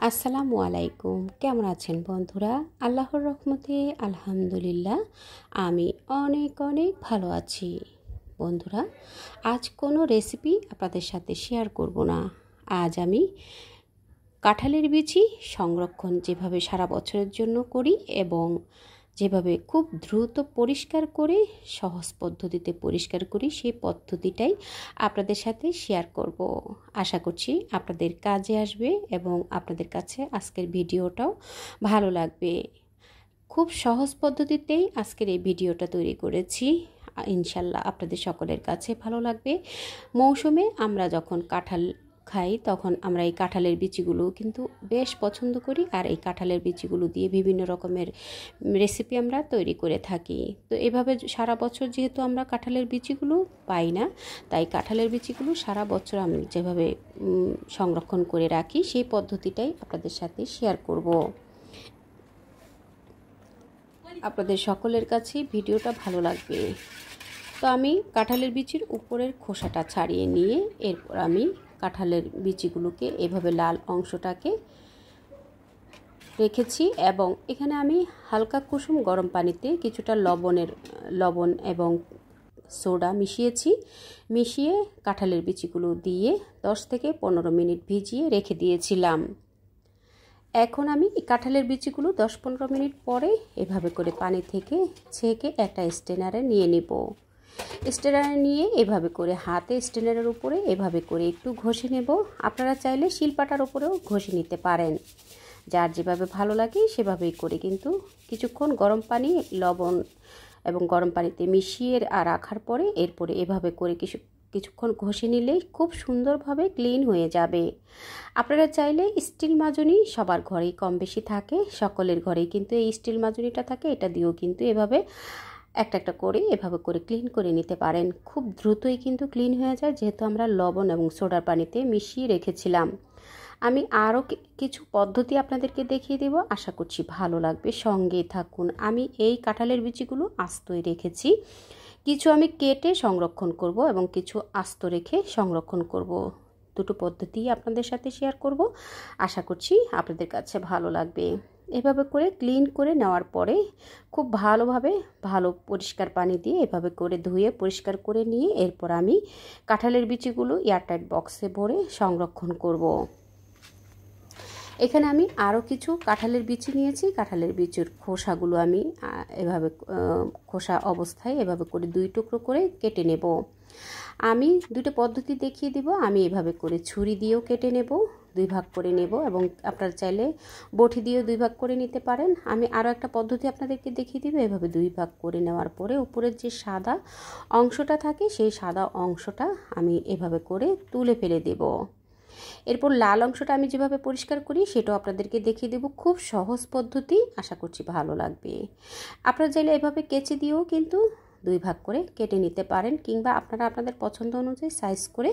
আসসালামু আলাইকুম। কেমন আছেন বন্ধুরা? আল্লাহর রহমতে আলহামদুলিল্লাহ আমি অনেক অনেক ভালো আছি। বন্ধুরা, আজ কোনো রেসিপি আপনাদের সাথে শেয়ার করব না। আজ আমি কাঁঠালের বিচি সংরক্ষণ যেভাবে সারা বছরের জন্য করি এবং যেভাবে খুব দ্রুত পরিষ্কার করে সহজ পদ্ধতিতে পরিষ্কার করি, সেই পদ্ধতিটাই আপনাদের সাথে শেয়ার করব। আশা করছি আপনাদের কাজে আসবে এবং আপনাদের কাছে আজকের ভিডিওটাও ভালো লাগবে। খুব সহজ পদ্ধতিতেই আজকের এই ভিডিওটা তৈরি করেছি। ইনশাল্লাহ আপনাদের সকলের কাছে ভালো লাগবে। মৌসুমে আমরা যখন কাঁঠাল খাই তখন আমরা এই কাঁঠালের বিচিগুলো কিন্তু বেশ পছন্দ করি, আর এই কাঁঠালের বিচিগুলো দিয়ে বিভিন্ন রকমের রেসিপি আমরা তৈরি করে থাকি। তো এভাবে সারা বছর যেহেতু আমরা কাঁঠালের বিচিগুলো পাই না, তাই কাঁঠালের বিচিগুলো সারা বছর আমি যেভাবে সংরক্ষণ করে রাখি সেই পদ্ধতিটাই আপনাদের সাথে শেয়ার করব। আপনাদের সকলের কাছে ভিডিওটা ভালো লাগবে। তো আমি কাঁঠালের বিচির উপরের খোসাটা ছাড়িয়ে নিয়ে এরপর আমি কাঁঠালের বিচিগুলোকে এভাবে লাল অংশটাকে রেখেছি এবং এখানে আমি হালকা কুসুম গরম পানিতে কিছুটা লবণ এবং সোডা মিশিয়ে কাঁঠালের বিচিগুলো দিয়ে 10 থেকে 15 মিনিট ভিজিয়ে রেখে দিয়েছিলাম। এখন আমি কাঁঠালের বিচিগুলো 10-15 মিনিট পরে এভাবে করে পানি থেকে ছেঁকে একটা স্ট্রেনারে নিয়ে নিব। স্ট্রেনারে নিয়ে এভাবে করে হাতে স্ট্রেনারের উপরে এভাবে করে একটু ঘষে নেব। আপনারা চাইলে শিলপাটার উপরেও ঘষে নিতে পারেন, যার যেভাবে ভালো লাগে সেভাবেই করে কিন্তু কিছুক্ষণ গরম পানি লবণ এবং গরম পানিতে মিশিয়ে রাখার পরে এরপরে এভাবে করে কিছুক্ষণ ঘষে নিলেই খুব সুন্দরভাবে ক্লিন হয়ে যাবে। আপনারা চাইলে স্টিল মাজনি সবার ঘরেই কম বেশি থাকে, সকলের ঘরেই কিন্তু এই স্টিল মাজনিটা থাকে, এটা দিয়েও কিন্তু এভাবে একটা করে এভাবে করে ক্লিন করে নিতে পারেন। খুব দ্রুতই কিন্তু ক্লিন হয়ে যায়, যেহেতু আমরা লবণ এবং সোডার পানিতে মিশিয়ে রেখেছিলাম। আমি আরও কিছু পদ্ধতি আপনাদেরকে দেখিয়ে দেব, আশা করছি ভালো লাগবে, সঙ্গে থাকুন। আমি এই কাঁঠালের বিচিগুলো আস্তই রেখেছি, কিছু আমি কেটে সংরক্ষণ করব এবং কিছু আস্ত রেখে সংরক্ষণ করব। দুটো পদ্ধতি আপনাদের সাথে শেয়ার করব, আশা করছি আপনাদের কাছে ভালো লাগবে। এভাবে করে ক্লিন করে নেওয়ার পরে খুব ভালো পরিষ্কার পানি দিয়ে এভাবে করে ধুয়ে পরিষ্কার করে নিয়ে এরপর আমি কাঁঠালের বিচিগুলো এয়ারটাইট বক্সে ভরে সংরক্ষণ করব। এখানে আমি আরও কিছু কাঁঠালের বিচি নিয়েছি। কাঁঠালের বিচির খোসাগুলো আমি এভাবে খোসা অবস্থায় এভাবে করে 2 টুকরো করে কেটে নেব। আমি দুটো পদ্ধতি দেখিয়ে দিব। আমি এভাবে করে ছুরি দিয়েও কেটে নেব, 2 ভাগ করে নেব, এবং আপনারা চাইলে বটি দিয়েও 2 ভাগ করে নিতে পারেন। আমি আরও একটা পদ্ধতি আপনাদেরকে দেখিয়ে দিব। এভাবে 2 ভাগ করে নেওয়ার পরে উপরের যে সাদা অংশটা থাকে সেই সাদা অংশটা আমি এভাবে করে তুলে ফেলে দেব। এরপর লাল অংশটা আমি যেভাবে পরিষ্কার করি সেটাও আপনাদেরকে দেখিয়ে দেব। খুব সহজ পদ্ধতি, আশা করছি ভালো লাগবে। আপনারা চাইলে এভাবে কেচি দিয়েও কিন্তু 2 ভাগ করে কেটে নিতে পারেন, কিংবা আপনারা আপনাদের পছন্দ অনুযায়ী সাইজ করে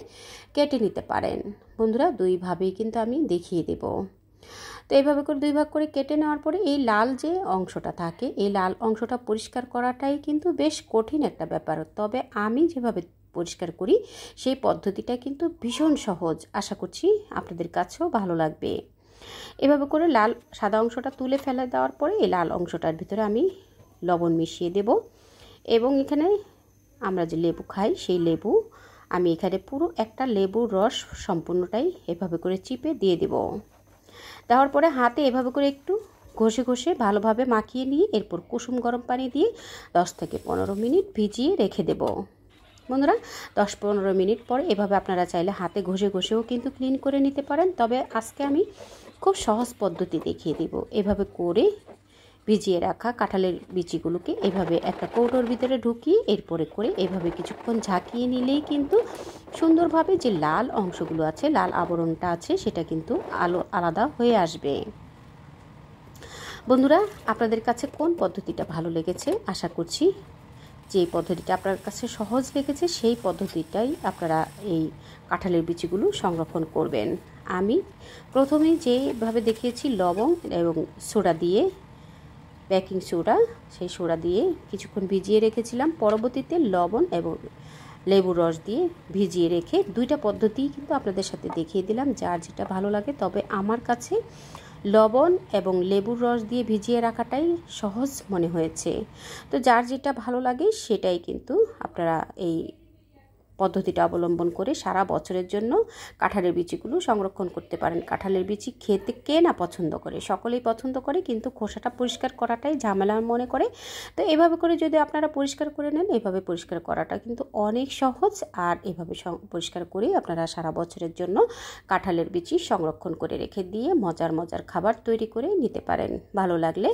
কেটে নিতে পারেন। বন্ধুরা, 2 ভাবেই কিন্তু আমি দেখিয়ে দেব। তো এইভাবে করে 2 ভাগ করে কেটে নেওয়ার পরে এই লাল যে অংশটা থাকে, এই লাল অংশটা পরিষ্কার করাটাই কিন্তু বেশ কঠিন একটা ব্যাপার। তবে আমি যেভাবে পরিষ্কার করি সেই পদ্ধতিটা কিন্তু ভীষণ সহজ, আশা করছি আপনাদের কাছেও ভালো লাগবে। এভাবে করে সাদা অংশটা তুলে ফেলে দেওয়ার পরে এই লাল অংশটার ভিতরে আমি লবণ মিশিয়ে দেব, এবং এখানে আমরা যে লেবু খাই সেই লেবু আমি এখানে পুরো একটা লেবুর রস সম্পূর্ণটাই এভাবে করে চিপে দিয়ে দেব। দেওয়ার পরে হাতে এভাবে করে একটু ঘষে ভালোভাবে মাখিয়ে নিয়ে এরপর কুসুম গরম পানি দিয়ে 10 থেকে 15 মিনিট ভিজিয়ে রেখে দেব। বন্ধুরা, 10-15 মিনিট পর এভাবে আপনারা চাইলে হাতে ঘষেও কিন্তু ক্লিন করে নিতে পারেন। তবে আজকে আমি খুব সহজ পদ্ধতি দেখিয়ে দিব। এভাবে করে ভিজিয়ে রাখা কাঁঠালের বিচিগুলোকে এভাবে একটা কৌটোর ভিতরে ঢুকিয়ে এরপরে করে এভাবে কিছুক্ষণ ঝাঁকিয়ে নিলেই কিন্তু সুন্দরভাবে যে লাল অংশগুলো আছে, লাল আবরণটা আছে, সেটা কিন্তু আলাদা হয়ে আসবে। বন্ধুরা, আপনাদের কাছে কোন পদ্ধতিটা ভালো লেগেছে? আশা করছি যে পদ্ধতিটা আপনার কাছে সহজ লেগেছে সেই পদ্ধতিটাই আপনারা এই কাঁঠালের বিচিগুলো সংরক্ষণ করবেন। আমি প্রথমেই যেভাবে দেখিয়েছি লবণ এবং সোডা দিয়ে, বেকিং সোডা, সেই সোডা দিয়ে কিছুক্ষণ ভিজিয়ে রেখেছিলাম। পরবর্তীতে লবণ এবং লেবুর রস দিয়ে ভিজিয়ে রেখে দুইটা পদ্ধতিই কিন্তু আপনাদের সাথে দেখিয়ে দিলাম, যার যেটা ভালো লাগে। তবে আমার কাছে লবণ এবং লেবুর রস দিয়ে ভিজিয়ে রাখাটাই সহজ মনে হয়েছে। তো যার যেটা ভালো লাগে সেটাই কিন্তু আপনারা এই পদ্ধতিটা অবলম্বন করে সারা বছরের জন্য কাঁঠালের বিচিগুলো সংরক্ষণ করতে পারেন। কাঁঠালের বিচি খেতে কে না পছন্দ করে, সকলেই পছন্দ করে, কিন্তু খোসাটা পরিষ্কার করাটাই ঝামেলা মনে করে। তো এভাবে করে যদি আপনারা পরিষ্কার করে নেন, এভাবে পরিষ্কার করাটা কিন্তু অনেক সহজ। আর এভাবে পরিষ্কার করে আপনারা সারা বছরের জন্য কাঁঠালের বিচি সংরক্ষণ করে রেখে দিয়ে মজার মজার খাবার তৈরি করে নিতে পারেন। ভালো লাগলে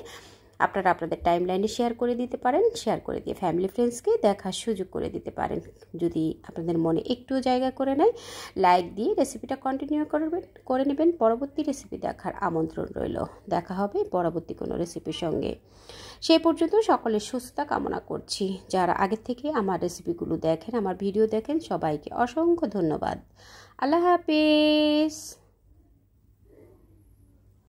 আপনারা আপনাদের টাইমলাইনে শেয়ার করে দিতে পারেন, শেয়ার করে দিয়ে ফ্যামিলি ফ্রেন্ডসকে দেখার সুযোগ করে দিতে পারেন। যদি আপনাদের মনে একটু জায়গা করে নেয়, লাইক দিয়ে রেসিপিটা কন্টিনিউ করে নেবেন। পরবর্তী রেসিপি দেখার আমন্ত্রণ রইল। দেখা হবে পরবর্তী কোনো রেসিপির সঙ্গে। সেই পর্যন্ত সকলের সুস্থতা কামনা করছি। যারা আগে থেকে আমার রেসিপিগুলো দেখেন, আমার ভিডিও দেখেন, সবাইকে অসংখ্য ধন্যবাদ। আল্লাহ হাফেজ।